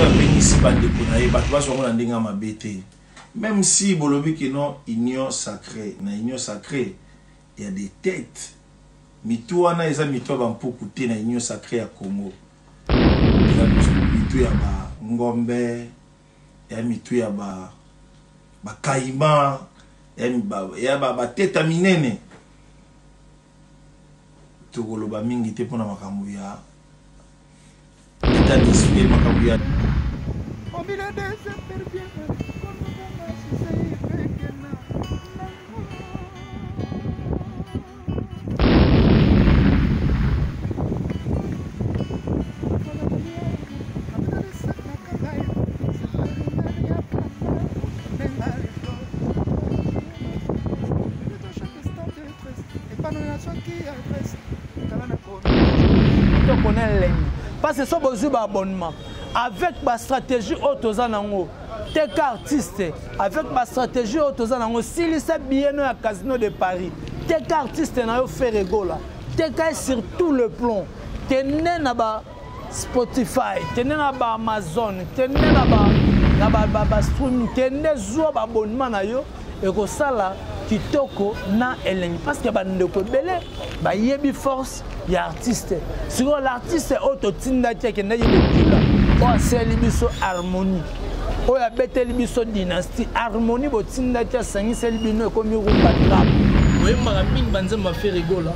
bénisse bande konaye batwa so ngona ndinga mabete. Même si bolobi que non union sacrée, na union sacrée, il y a des têtes. Mitou wana eza mitou ba mpuku te na union sacrée ya Congo. Mitou ya ba ngombe, ya mitou ya ba kaima, ya ba teta minene. Tokoloba mingi te pona makambo ya état d'esprit makambo ya parce que ça besoin abonnement avec ma stratégie autozanango tes artistes avec ma stratégie autozanango si les bien à Casino de Paris tes artistes na yo faire rigola tes sur tout le plan tenez na ba Spotify tenez na ba Amazon tenez na ba streaming tenez zo ba abonnement na yo et ko sala kitoko na elengi parce que bandeko belé ba yebi force ya artiste sur l'artiste auto tinda teke na yibokila o seli biso harmonie o ya beteli biso dynastie harmonie bo tinda tia sangi seli bino ko mi rumba trap o mara mingi banze ma fait rigola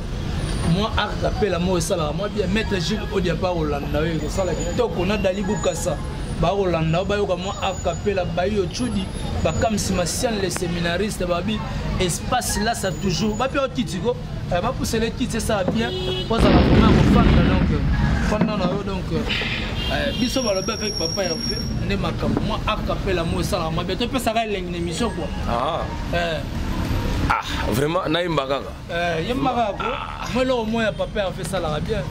moi art appelle moi sala moi bien maître Gilles Odia pa Rolanda ko sala kitoko na Dali Bukasa ba Rolanda ba yo ko moi art appelle ba yo chudi ba comme si Massian les séminaristes babi espace là ça toujours ba pe o titiko va pousser les titres, c'est ça bien. Pour ça, la première donc, Bissot va le faire avec papa et on est ma cam. Moi, à capter la mot, ça, ma bête, ça va une émission quoi. Ah, vraiment, naïm bagaga. Yambaga, moi là au moins, papa a fait ça là bien.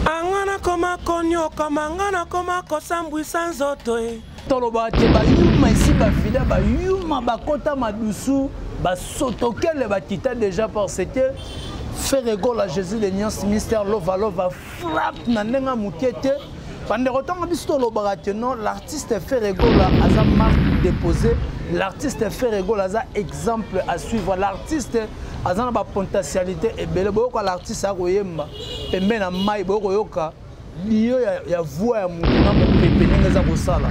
Angana koma konyo, kamangana koma kosambui sans auto. Toloba, te ba yuma ici, ba fida, ba yuma, ba kota madusu. Bah Sotokele bah quitta déjà parce que faire rigole à Jésus de Niance Mystère Lova frappe nanenga mukete pendant autant bisto lo baratenon l'artiste fait rigole à sa marque déposée l'artiste fait rigole à sa exemple à suivre l'artiste à sa potentialité et belle beaucoup l'artiste a koyemba pembe na mai boko yoka liyo ya voix ya mutuna mo pepe neza ko sala.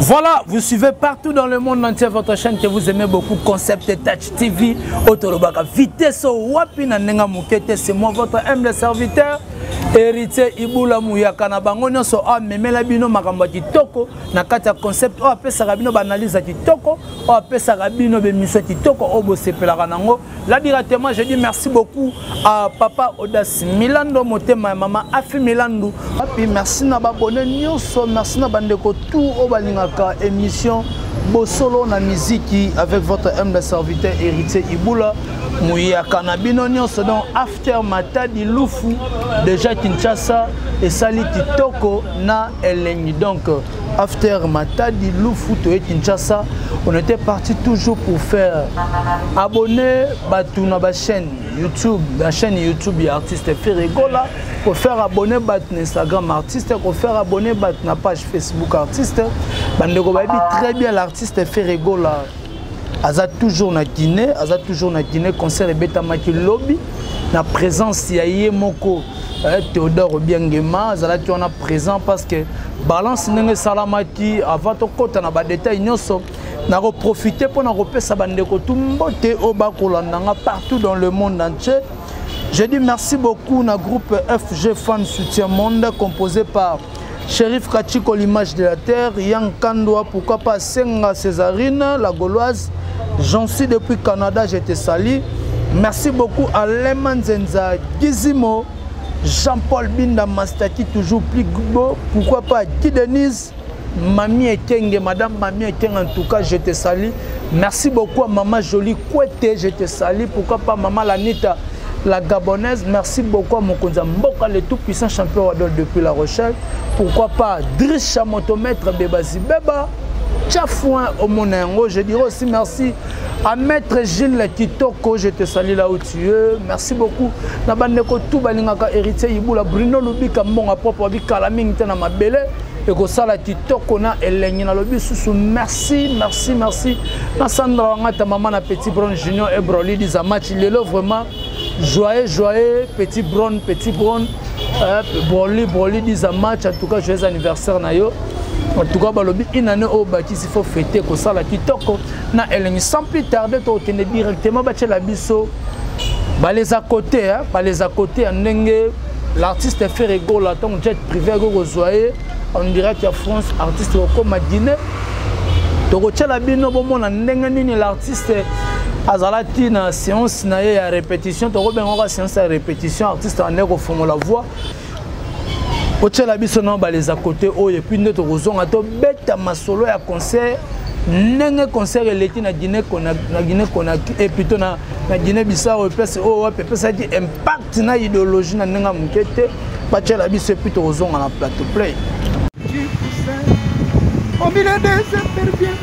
Voilà, vous suivez partout dans le monde entier votre chaîne que vous aimez beaucoup, Concept Touch TV, Otolobaka Vitesse Wapina Nenga Mukete, c'est moi votre humble serviteur, héritier Ibula Mouyaka na bango nyonso a memela bino makambo kitoko na kati ya concept o apesa rabino banaliza kitoko o apesa rabino be mission kitoko o bosepelaka nango. Là directement je dis merci beaucoup à papa Audace Milando motema maman Afi Milando. Puis merci na babone nyonso, merci na bandeko tout o balingaka émission Bosolo na musique avec votre humble serviteur héritier Ibula Mouyaka na bino nyonso donc after Matadi Lufu déjà Kinshasa et Sali Kitoko na Eleni donc after Matadi Lufu to Kinshasa on était parti toujours pour faire abonner batu na ba chaîne YouTube la chaîne YouTube ya artiste Ferregola pour faire abonner batu na Instagram artiste pour faire abonner batu na page Facebook artiste bandeko ba très bien l'artiste Ferregola Aza toujours na Guinée, concert Beta Maki Lobby, na présence ya Yemoko Théodore Obiangema, Azala tu en a présent parce que balance nenge salamaki avant to kota na ba détail nyonso na profiter pour na repesa bandeko tumbote oba kolandanga partout dans le monde entier. Je dis merci beaucoup na groupe FG Fan Soutien Monde composé par Shérif Kachiko l'image de la terre, Yang Kandoa pourquoi pas Senga Césarine la Gauloise. J'en suis depuis Canada, je te salue. Merci beaucoup à Leman Zenza, Gizimo, Jean-Paul Binda Mastaki, toujours plus beau. Pourquoi pas Guy Denise, Mamie Ekenge, Madame Mamie Ekenge, en tout cas, je te salue. Merci beaucoup à Maman Jolie Kouete, je te salue. Pourquoi pas Maman Lanita, la Gabonaise. Merci beaucoup à Mokonza Mboka, le tout-puissant champion Wadol depuis La Rochelle. Pourquoi pas Driss Chamotomètre Bebazi Beba. Tchafouin au Monengo. Je dirais aussi merci à Maître Gilles Kitoko. Je te salue là où tu es. Merci beaucoup. Nabandeko tout balingaka héritier Iboula Bruno Lubika Mbonga propre Bika la mingi na mabele. Et que ça la Kitoko na elengi na lobi sous merci merci merci. Na Sandra Wangata maman na Petit Brown Junior et Broly dis à match il est là vraiment joyeux Petit Brown Broly dis à match en tout cas joyeux anniversaire na yo. En tout cas, une année au bâti, il faut fêter que ça la kitoko. Na elengi sans plus tarder, tu es directement battu la biso. Les à côté, l'artiste fait rigolo, là, ton jet privé en direct à France, artiste comme Guinée. Tu retiens la bino, bon, l'artiste azalati na séance na ya répétition, tu reviens séance à répétition, artiste en air au fond de la voix. Oche la biso non ba les à côté oh et puis notre rozon ato beta masolo ya concert nenge concert eleti na Guinée Conakry et plutôt na Guinée Bissau pese oh pepe ça dit impact na idéologie na nenga mukete ba che la biso plutôt rozon na plateau play au milieu des superbiens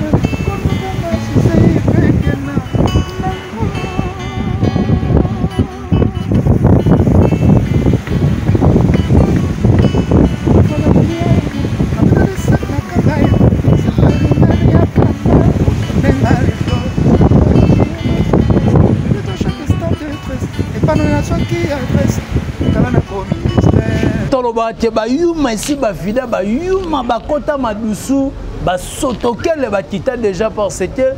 ba yuma ici ba vida ba yuma ba kota madusu ba sotokele ba kita déjà parce que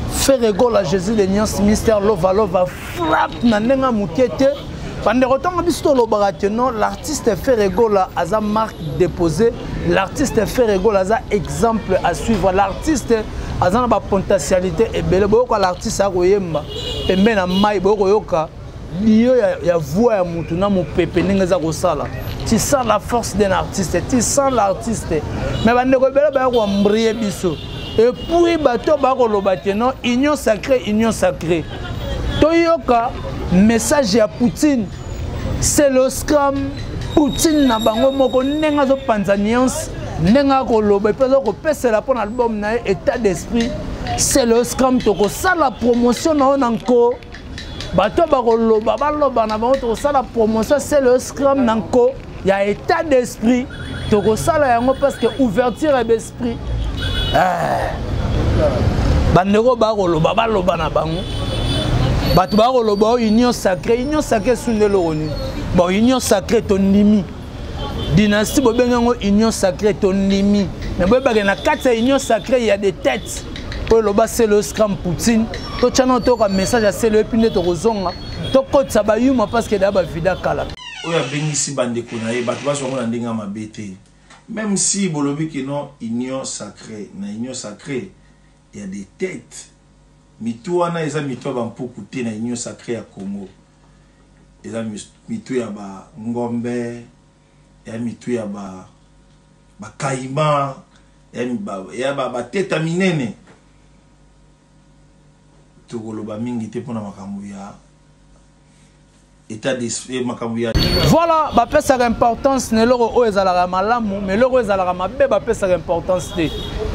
faire rigolo à Jésus de Niance Mystère Lova frappe na nenga mukete pendant autant bisto lo baratenon l'artiste fait rigolo à sa marque déposée l'artiste fait rigolo à sa exemple à suivre l'artiste a sa potentialité et belle boko l'artiste a koyemba pembe na mai boko yoka liyo ya voix ya mutu na mo pepe nengeza ko sala. Tu sens la force d'un artiste, tu sens l'artiste. Mais bande ko bela ba ko mbrier biso. Et puis bato ba ko lobateno union sacrée. Toyoka message ya Poutine. C'est le scam Poutine na bango moko nenga zo panzaniance nenga ko loba pe ko pesela pour album na état d'esprit. C'est le scam to ko sala promotion na onanko. Bato ba ko loba ba loba na bango to sala promotion c'est le scam nanko. Il y a état d'esprit. Toko sala yango parce que ouverture d'esprit. Bandeko ba koloba ba loba na bango. Bato ba koloba union sacrée sundelo roni. Bon union sacrée ton nimi. Dynastie bo bengango union sacrée ton nimi. Mais bo ba na kata union sacrée il y a des têtes. Pour loba c'est le scam Poutine. To chano to ka message à c'est le pine to kozonga. To kotsa ba yuma parce que da ba vida kala. Oya bengisi bandeko na ye bato baso ngona ndinga mabete même si bolobi que non union sacrée na union sacrée il y a des têtes mitu wana eza mitu ba mpuku te na union sacrée ya Congo eza mitu ya ba ngombe ya mitu ya ba kaima ya ba teta minene to koloba mingi te pona makambo ya état d'esprit makambia. Voilà, ba pesa importance ne loro o ezala malamu, mais loro ezala mabe ba pesa importance te.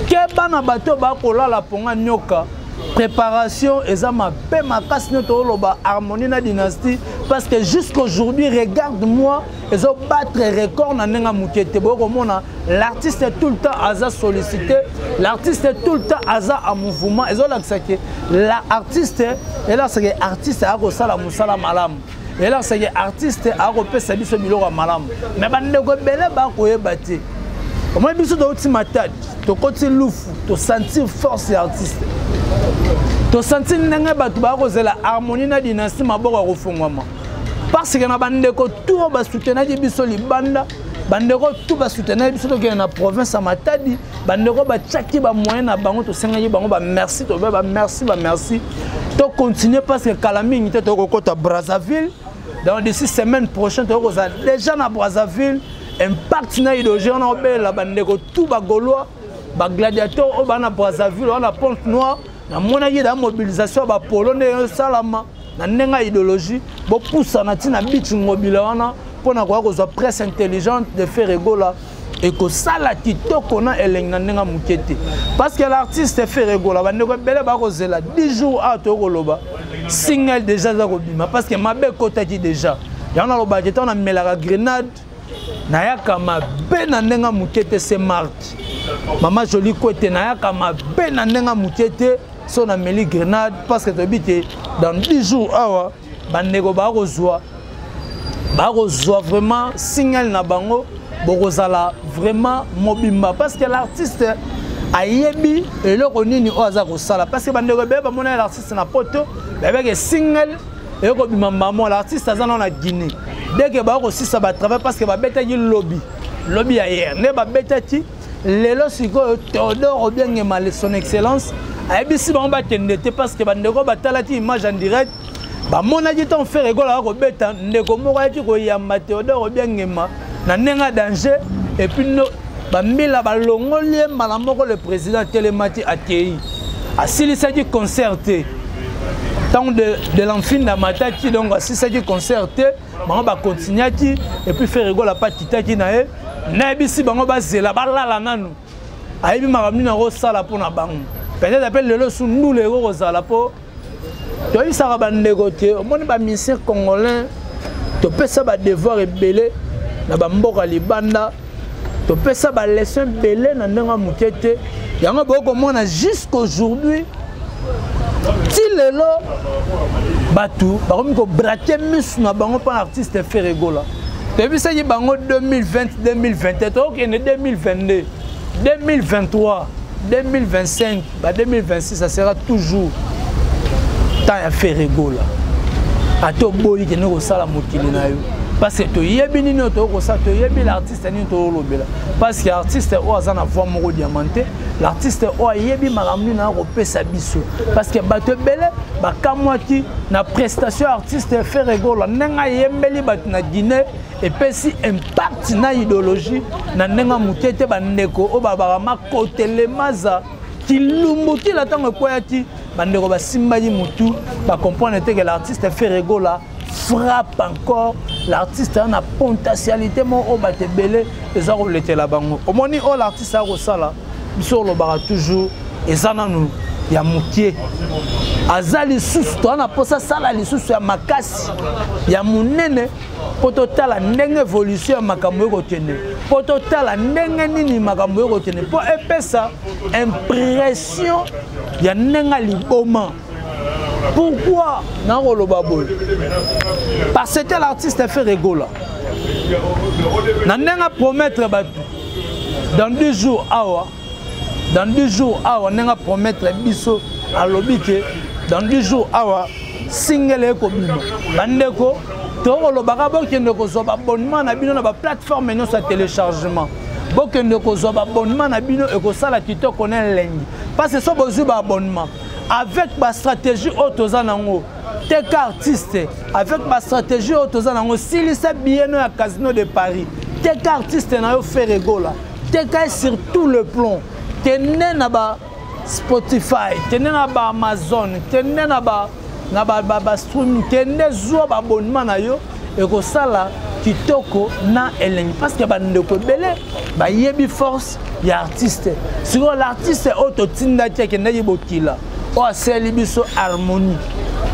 Ke bana bato ba kolala ponga nyoka. Préparation ezama pe makasi noto loba harmonie na dynastie parce que jusqu'aujourd'hui regarde-moi ils ont battre record na nenga mukete boko mona l'artiste est tout le temps aza sollicité l'artiste est tout le temps aza en mouvement ils ont l'accepté l'artiste et là c'est artiste a ko sala musala malam. Et là, c'est artiste à repérer biso biloko malamu. Mais bandeko belé ba koyeba te. Comment biso do ultimate to côté loufu, to sentir force artiste. To sentir nenge batu ba kozela harmonie na dynastie maboko kofungwama. Parce que na bandeko tout ba soutenir biso libanda, bandeko tout ba soutenir biso to na province à Matadi, bandeko ba tchaki ba moyen na bango to senga bango ba merci to ba merci. To continuer parce que Kalami était au côté à Brazzaville. Dans d'ici semaine prochaine, tu as déjà à Brazzaville. Impact na idéologie on a la bande tout ba gaulois, ba gladiateur au bana Brazzaville, on a Pointe Noire, na mona yi da mobilisation ba polonais salama. na nenga idéologie bo poussa na tina bitu ngobila wana pona kwa kozwa presse intelligente de faire rigola et que ça la kitoko na eleng na nenga mukete parce que l'artiste fait rigola ba ndeko bele ba kozela 10 jours à to koloba single déjà za kobima parce que mabe kotaki déjà yana loba jeton na melaka grenade na yaka mabe na nenga mukete c'est mardi Maman Jolie côté na yaka mabe na nenga mukete so na meli grenade parce que to bité dans 10 jours awa bandeko ba kozwa vraiment signal na bango bokozala vraiment mobimba parce que l'artiste ayebi eloko nini oza kosala parce que bandeko be ba mona l'artiste na poto avec single eloko bimamba mo l'artiste azana na Guinée dès que ba kosisa ba travail parce que ba betaki lobby hier ne ba betaki lelo siko Théodore Obiangema son excellence ayebi si ba tendete parce que bandeko batalaki image en direct ba monaki ton faire rigola ko beta ndeko moko yaki ko yamba Théodore Obiangema na nenga danger et puis no ba mila ba longoli mbala moko le président Telemati Atei asilisaki concerté tant de l'enfin na mataki donc asilisaki concerté ba continuaki et puis faire rigola pa titaki na e na bisi bango ba zela ba lala nanu ayebi makamni na ko sala pona bango peut-être appelle le sous nous les rozala po to isaka ba négocier au moni ba mission congolais to pesa ba devoir ebelé na ba mboka libanda to pesa ba leçon belé na ndanga mukete yanga boko mona jusqu'aujourd'hui ti lelo batu ba komi ko braquer mis na bango pa artiste fait rigola depuis ça y bango 2020 2021 to ok ne 2022 2023 2025 ba 2026 ça sera toujours tant à faire rigola ato boyi ke no sala mokili na yo parce que to yebi ni no to ko sa to yebi l'artiste ni to lobela parce que artiste o azana voix moko diamanté l'artiste o yebi maramni na ko pesa biso parce que bato belé ba kamwaki na prestation artiste fait rigola nenga yembeli bat na Guinée et pesi impact na idéologie na nenga mukete ba ndeko o baba ma kotele maza kilumbuki la tango koyaki bandeko ba simbali mutu ba comprendre que l'artiste fait rigola frappe encore l'artiste a une potentialité mon o batebele ezako letela bango omoni o l'artiste a kosala biso lo bara toujours ezana nu ya mukie azali susu to na posa sala lisusu ya makasi ya munene poto tala ndenge évolution ya makambo ekotene poto tala ndenge nini makambo ekotene po epesa impression ya ndenge liboma. Pourquoi parce que l'artiste fait rigola. N'a promettre dans 2 jours dans 2 jours n'a promettre biso à l'obité dans 2 jours single eko bino bandeko to lo bakabo kende ko zo abonnement na bino na ba plateforme no sa téléchargement bokende ko zo abonnement na bino eko sala kitoko na lengi parce que so bozu ba abonnement avec ma stratégie autozanango tek artiste avec ma stratégie autozanango s'il s'est bien à Casino de Paris tek artiste na yo fait rigola tek sur tout le plan tenez na ba Spotify tenez na ba Amazon tenez na ba streaming tenez zo ba abonnement na yo et ko sala kitoko na eleng parce que ba ndeko belé ba yebi force ya artiste sur l'artiste autotinda teke na yibokila o aseli biso harmonie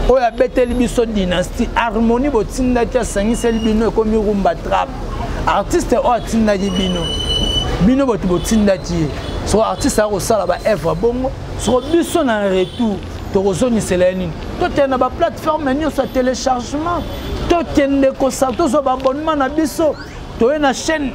o ya beteli biso dynastie harmonie botinda tia sangisa libino ekomi rumba trap artiste o atinda bino botinda tie so artiste a kosala ba œuvre bongo so biso na retour to kozoni seleni to tena ba plateforme nyo sa téléchargement to tende ko sa to so ba abonnement na biso to na chaîne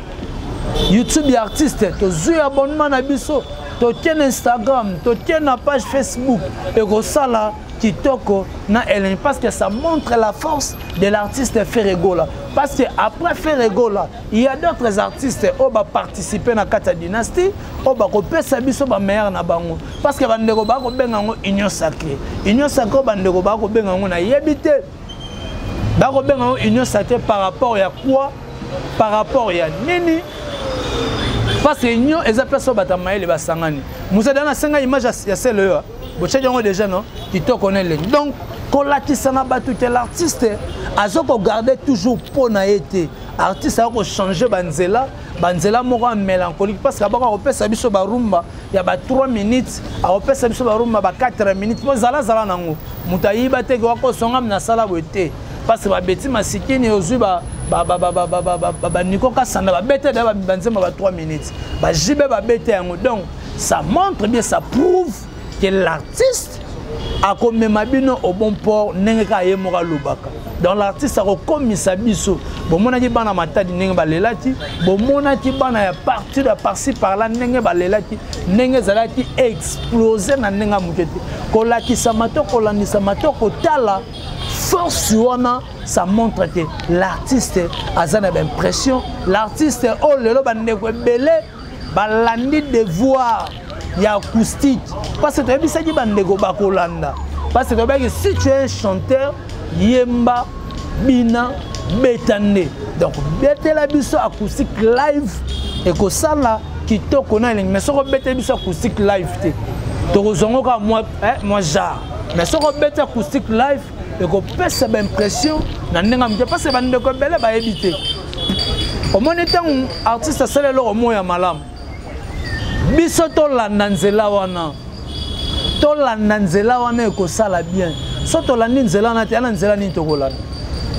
YouTube ya artiste to zu abonnement na biso to tien Instagram, to tien na page Facebook et Rosala kitoko na Ellen parce que ça montre la force de l'artiste Ferregola parce que après Ferregola il y a d'autres artistes qui ont participé na Kata Dynasty au ba ko pesa biso ba meilleur na bango parce que bandeko ba ko benga ngo union sacrée bandeko ba ko benga ngo na yebité ba ko benga ngo union sacrée par rapport à quoi par rapport à nini parce que nous les appels sont batamaï les basangani. Nous avons une image ya celle Vous savez déjà, non? Qui te connaît les. Donc, quand l'artiste a garder toujours pour naïté. Artiste a changé Banzela mora mélancolique parce qu'à bord on peut s'habiller barumba il y a 3 minutes on peut s'habiller barumba 4 minutes moi zala nango mutayi bate ko songa na sala bote parce que ba beti masikini ozu ba niko kasanda ba bete da banzema ba 3 minutes ba jibe ba bete yango donc ça montre bien, ça prouve que l'artiste a comme mabino au bon port n'enga yemora lubaka. Dans l'artiste a reconnu sa biso. Bon mon a dit bana matadi n'enga balelati. Bon mon a dit bana ya partir de par-ci par-là n'enga balelati. N'enga zalati exploser na n'enga mukete. Kolaki samato kolani samato kotala. Force wana ça montre que l'artiste a une impression. L'artiste oh lelo bandeko belé balandi de voir. Il y a acoustique. Parce que tu as dit parce que si tu es un chanteur, yemba, bina, betane. Donc, bete la biso acoustique live et que ça là, qui te connaît, mais si tu bete biso acoustique live, tu as moi genre. Mais si tu bete acoustique live et que tu as une impression, parce que tu as éviter. Au moins, un artiste, c'est le mot ya malam. Biso to la nanzela wana eko sala bien so to la nzela na te nzela ni to kolana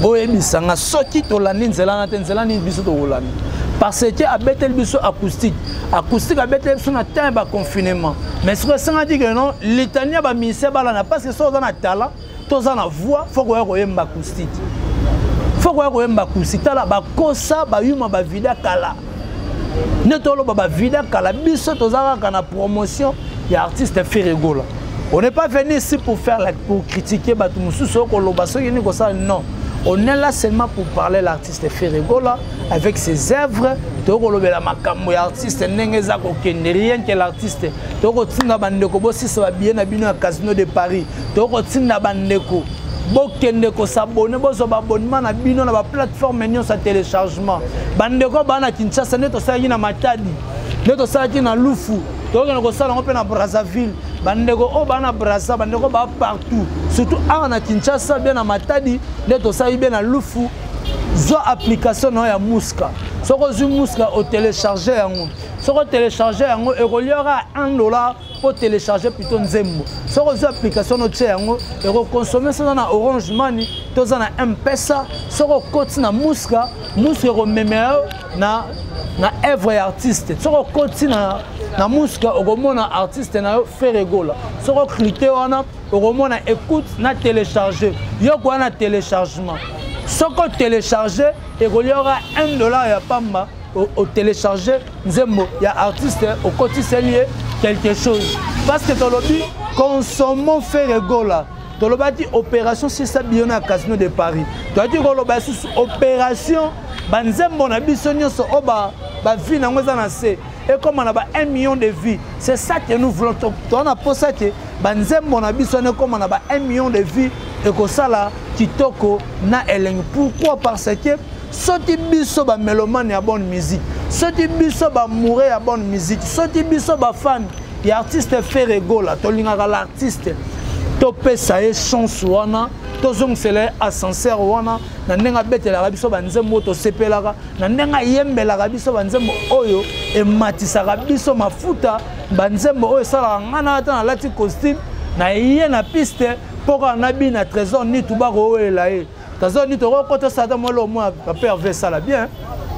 boye bisanga soki to la nzela na te nzela ni biso to kolana parce que abetel biso acoustique abetel biso na temps ba confinement mais ce que ça dit que non litania ba mise balana parce que so na tala to za na voix faut ko yemba acoustique tala ba kosa ba yuma ba vida kala Netolo baba vida kala biso tozaka na promotion ya artiste Ferregola. On n'est pas venu ici pour critiquer Batumusu Koloba soki ko ça non. On est là seulement pour parler l'artiste Ferregola avec ses œuvres. Tokolobela makambo ya artiste nengeza ko kende rien que l'artiste. Tokotinga bandeko bosi ça bien na bino Casino de Paris. Tokotinga bandeko bokende ko s'abonner bozo abonnement na bino na ba plateforme nyo sa téléchargement bandeko bana Kinshasa neto saki na Matadi neto saki na Lufu tokena ko sala ngope na Brazzaville bandeko o bana Brazza bandeko ba partout surtout na Kinshasa bien na Matadi neto saki bien na Lufu zo application no ya Muska soko zu Muska au télécharger yango soko télécharger yango e ko liora $1 pour télécharger plutôt nzembo soko zu application no tche yango e ko consommer ça na Orange Money to za na M-Pesa soko koti na Muska ko memeo na œuvre artiste soko koti na Muska okomona artiste na Ferregola soko cliquer wana okomona écoute na télécharger yo ko na téléchargement soko télécharger et il y aura $1 ya pamba au télécharger nzembo ya artiste au quotidien lié quelque chose parce que dans le but consommons Ferregola dans le bâti opération c'est ça bien à Casino de Paris tu as dit que le opération banzembo na biso nyonso oba ba vie na ngoza na se et comme on a 1 million de vies c'est ça que nous voulons on a posé que banzembo na biso ne comme on a 1 million de vies et que ça là kitoko na eleng pourquoi parce que soti biso ba mélomane ya bonne musique soti biso ba mourir ya bonne musique soti biso ba fan ya artiste Ferregola to lingaka l'artiste to pesa e chance wana to zongsele ascenseur wana na ndenga betela biso banzembo to sepelaka na ndenga yembela biso banzembo oyo e matisaka biso mafuta banzembo oyo sala ngana ata na lati costume na yé na piste pour na bi na trésor ni tuba ko ela e trésor ni to ko to sa ta mo lo mo pervers ça la bien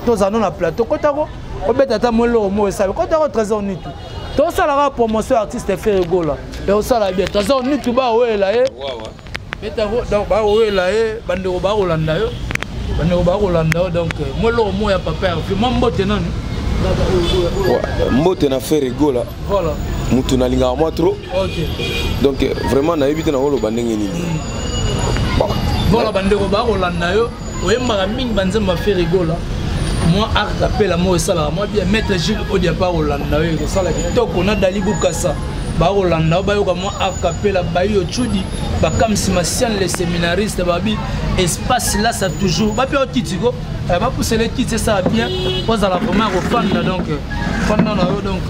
to za no na plateau ko ta ko obeta ta mo lo mo ça ko ta ko trésor ni tout to ça la promotion artiste Ferregola et ça la bien trésor ni tuba o ela e beta ko donc ba o ela e bandeko ba rolanda yo donc mo lo mo ya papa vraiment mbote nan mbote na Ferregola voilà mutu na linga moi trop donc vraiment na éviter na holo bandenge nini voilà bandeko ba rolanda yo oyemba mingi banzemba Ferregola moi art appelle moi sala moi bien maître Gilles Odia pa rolanda yo sala kitoko na Dali Bukasa ba rolanda ba yo comme art appelle ba yo chudi ba comme si Massian les séminaristes babi espace là ça toujours ba pe o kitiko ba pousser les kits ça bien pose à la première au fan donc fan na yo donc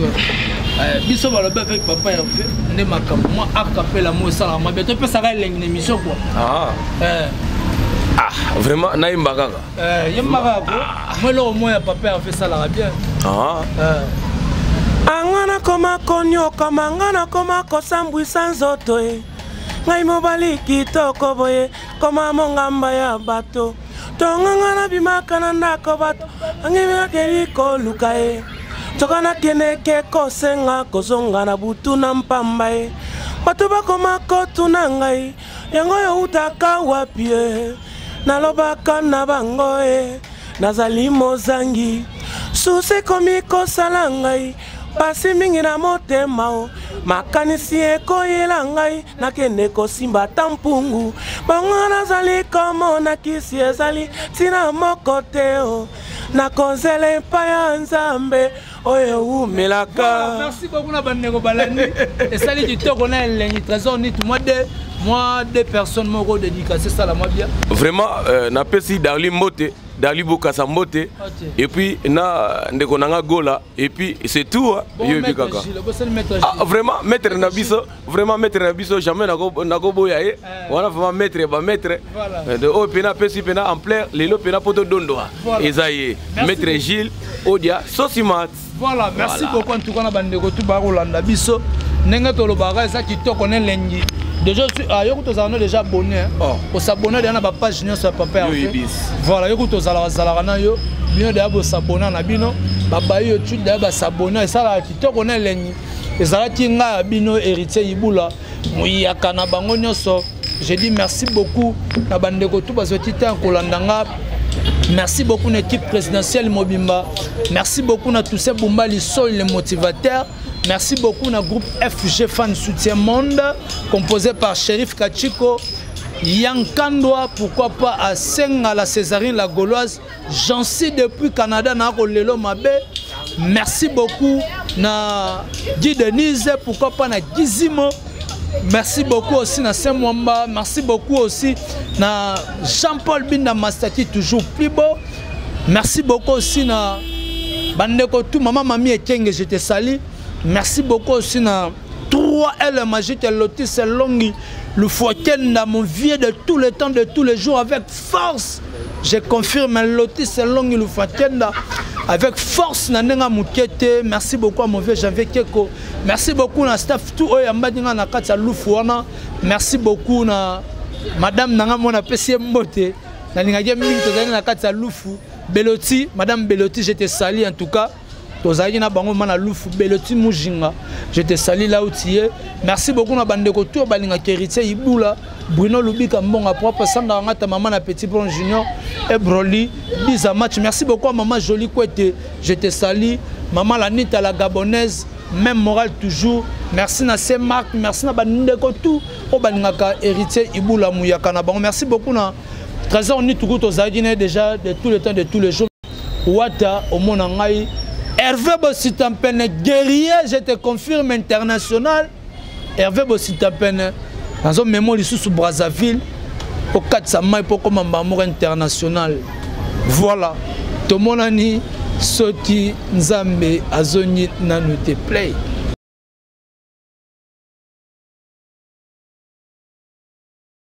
biso balobi avec papa Hervé nde makambo moi acapella mo sala ma beto pesa ka lengi émission quoi vraiment naimba kaka yemba kaka moi lo moi papa Hervé sala bien angana koma konyoka mangana koma kosambwisa nzoto e ngai mobali kitoko boye koma mongamba ya bato tongangana bimaka na ndako bato angimiyakeli koluka e tokana keneke kosenga kozonga na butu na mpamba e bato bakoma kotuna ngai yango yo utaka wapi e nalobaka na bango e nazali mozangi susi komi kosala ngai pasi mingi na motema o makanisi ekoyela ngai nakende kosimba ta mpungu bongo nazali komona kisi ezali ntina moko te o nakonzela epai ya nzambe oyo umelaka. Merci beaucoup na bandeko balandi esali kitoko na elengi trésor nit moi deux personnes moko dédicacé ça la moi bien vraiment na pesi Darli Mbote Darli Bokasa Mbote et puis na ndeko nanga gola et puis c'est tout yo bikaka vraiment maître na biso jamais nako boya e wana vraiment maître de o pena pesi pena en plein lelo pena poto dondo ezaye maître Gilles Odia Sosimat. Voilà, merci beaucoup en tout cas na bandeko tout ba Rolanda biso nenga to lobaka eza kitoko ne lengi. Déjà yo to zana déjà abonné pour s'abonner dans la page junior sur papa voilà yo to zala na yo bien de abo s'abonner na bino baba yo tu de ba s'abonner ça la kitoko ne lengi ezala kinga bino héritier ibula muyaka na bango nyoso. Je dis merci beaucoup na bandeko tout bazoti ta kolandanga. Merci beaucoup à l'équipe présidentielle Mobimba. Merci beaucoup à tous ces Boumbali Sol, les motivateurs. Merci beaucoup au groupe FG Fan Soutien Monde, composé par Shérif Kachiko, Yankandwa, pourquoi pas à Senga, la Césarine, la Gauloise. J'en suis depuis Canada, Lelo Mabé. Merci beaucoup à Guy Denise, pourquoi pas à Gizimo. Merci beaucoup aussi à Saint-Mwamba. Merci beaucoup aussi à Jean-Paul Binda Mastaki, toujours plus beau. Merci beaucoup aussi à Bandeko tout, maman, mamie et Kenge, je te salue. Merci beaucoup aussi à 3L Magique et Lotus Longi, le Fouakenda, mon vieux de tout le temps, de tous les jours, avec force. Je confirme, Lotus Longi, le Fouakenda. Avec force, Nanenga Moukete. Merci beaucoup à mon vieux Janvier Keko. Merci beaucoup à staff tout Oyambadinga Nakata Loufouana. Merci beaucoup à Madame Nangamona Pessie Mbote. Naningagé Minto Nakata Loufou. Beloti, Madame Beloti, je te salue en tout cas. Tozayina Bango Mana Loufou, Beloti Moujinga. Je te salue là où tu es. Merci beaucoup à Bandeko Tour Balinga Kerité Iboula. Bruno Lubika Mbonga propre Sandra Ngata maman na Petit Bron Junior et Broly Biza match. Merci beaucoup à maman Jolie Kouete. Je te salue. Maman Lanita la Gabonaise. Même morale toujours. Merci na Saint-Marc. Merci na Bandeko tout. Au Balingaka héritier Iboula Mouyaka na Bango. Merci beaucoup na Trésor ni tout aux Zadine déjà de tout le temps de tous les jours. Wata au Monangai. Hervé Bossitampene guerrier, je te confirme international. Hervé Bossitampene dans un mémoire sous Brazzaville au 4 mai pour comme un amour international. Voilà. Tout le monde a dit Soti Nzambe Azoni Nanoute Play.